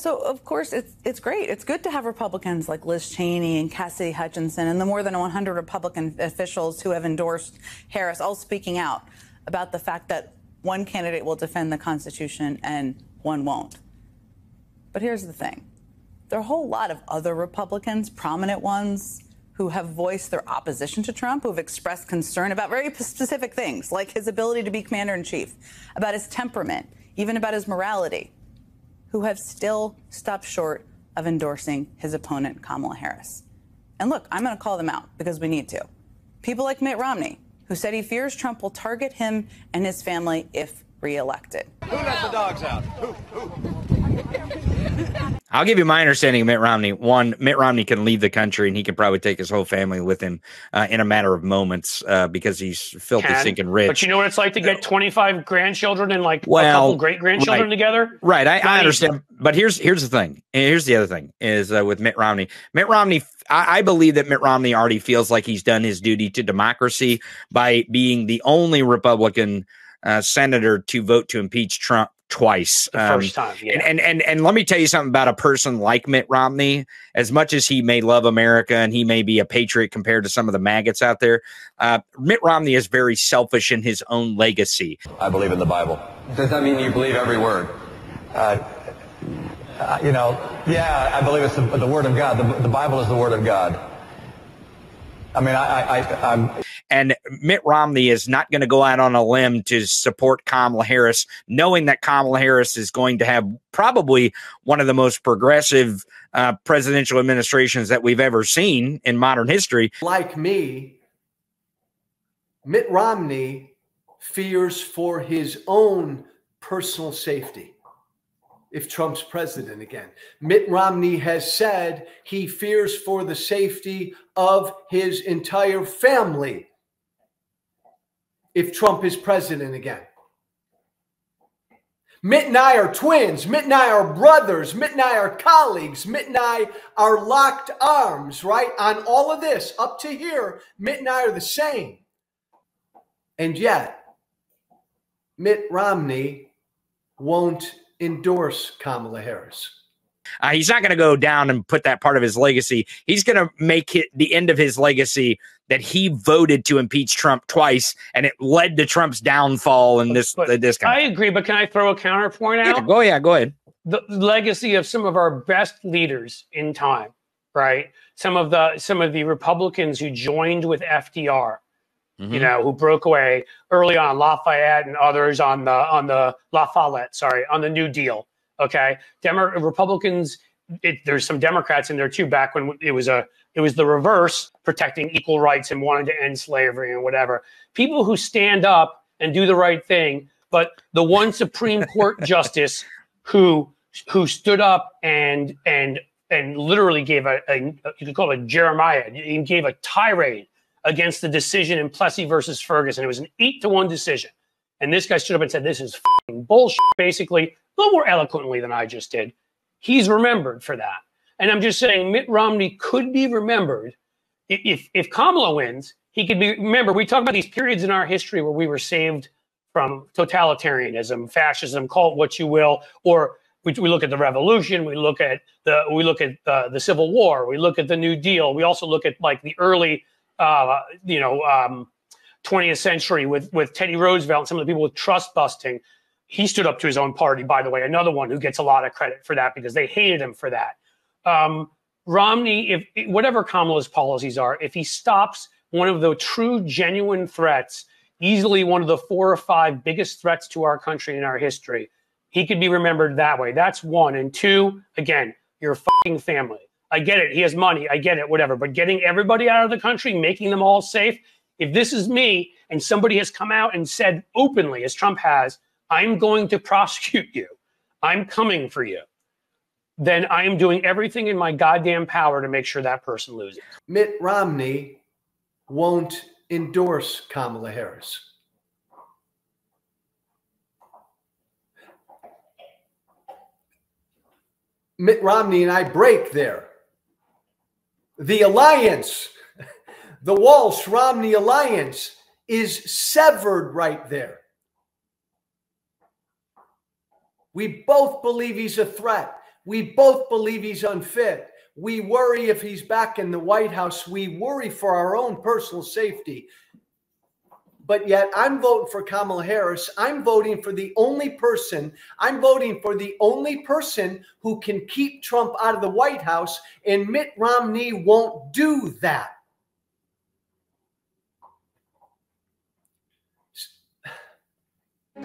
So, of course, it's great. It's good to have Republicans like Liz Cheney and Cassidy Hutchinson and the more than 100 Republican officials who have endorsed Harris all speaking out about the fact that one candidate will defend the Constitution and one won't. But here's the thing. There are a whole lot of other Republicans, prominent ones, who have voiced their opposition to Trump, who have expressed concern about very specific things, like his ability to be commander-in-chief, about his temperament, even about his morality, who have still stopped short of endorsing his opponent, Kamala Harris. And look, I'm going to call them out because we need to. People like Mitt Romney, who said he fears Trump will target him and his family if reelected. Who let the dogs out? Who? I'll give you my understanding of Mitt Romney. One, Mitt Romney can leave the country and he can probably take his whole family with him in a matter of moments because he's filthy, stinking rich. But you know what it's like to get 25 grandchildren and like a couple great-grandchildren together? Right. I understand. But here's the thing. Here's the other thing is with Mitt Romney. Mitt Romney, I believe that Mitt Romney already feels like he's done his duty to democracy by being the only Republican senator to vote to impeach Trump twice. The first time, yeah. And let me tell you something about a person like Mitt Romney. As much as he may love America and he may be a patriot compared to some of the maggots out there, Mitt Romney is very selfish in his own legacy. I believe in the Bible. Does that mean you believe every word? Yeah, I believe it's the Word of God. The Bible is the Word of God. I mean, I'm. And Mitt Romney is not going to go out on a limb to support Kamala Harris, knowing that Kamala Harris is going to have probably one of the most progressive presidential administrations that we've ever seen in modern history. Like me, Mitt Romney fears for his own personal safety if Trump's president again. Mitt Romney has said he fears for the safety of his entire family if Trump is president again. Mitt and I are twins. Mitt and I are brothers. Mitt and I are colleagues. Mitt and I are locked arms, right? On all of this, up to here, Mitt and I are the same. And yet, Mitt Romney won't endorse Kamala Harris. He's not going to go down and put that part of his legacy. He's going to make it the end of his legacy that he voted to impeach Trump twice, and it led to Trump's downfall and this kind of I agree, but can I throw a counterpoint out? Yeah, go ahead. The legacy of some of our best leaders in time, right? Some of the Republicans who joined with FDR, you know, who broke away early on, Lafayette and others on the New Deal. Okay, Republicans. There's some Democrats in there too. Back when it was the reverse, protecting equal rights and wanting to end slavery and whatever. People who stand up and do the right thing. But the one Supreme Court justice who stood up and literally gave you could call it a Jeremiah. He gave a tirade against the decision in Plessy versus Ferguson. It was an 8-1 decision. And this guy stood up and said, this is f***ing bullshit, basically, a little more eloquently than I just did. He's remembered for that. And I'm just saying Mitt Romney could be remembered. If Kamala wins, he could be, remember, we talk about these periods in our history where we were saved from totalitarianism, fascism, call it what you will, or we look at the revolution, we look at the Civil War, we look at the New Deal, we also look at like the early 20th century with Teddy Roosevelt and some of the people with trust busting. He stood up to his own party, by the way, another one who gets a lot of credit for that because they hated him for that. Romney, whatever Kamala's policies are, if he stops one of the true, genuine threats, easily one of the 4 or 5 biggest threats to our country in our history, he could be remembered that way. That's one. And two, again, your fucking family. I get it. He has money. I get it, whatever. But getting everybody out of the country, making them all safe. If this is me and somebody has come out and said openly, as Trump has, I'm going to prosecute you, I'm coming for you, then I am doing everything in my goddamn power to make sure that person loses. Mitt Romney won't endorse Kamala Harris. Mitt Romney and I break there. The alliance, the Walsh-Romney alliance, is severed right there. We both believe he's a threat. We both believe he's unfit. We worry if he's back in the White House. We worry for our own personal safety. But yet I'm voting for Kamala Harris. I'm voting for the only person who can keep Trump out of the White House, and Mitt Romney won't do that.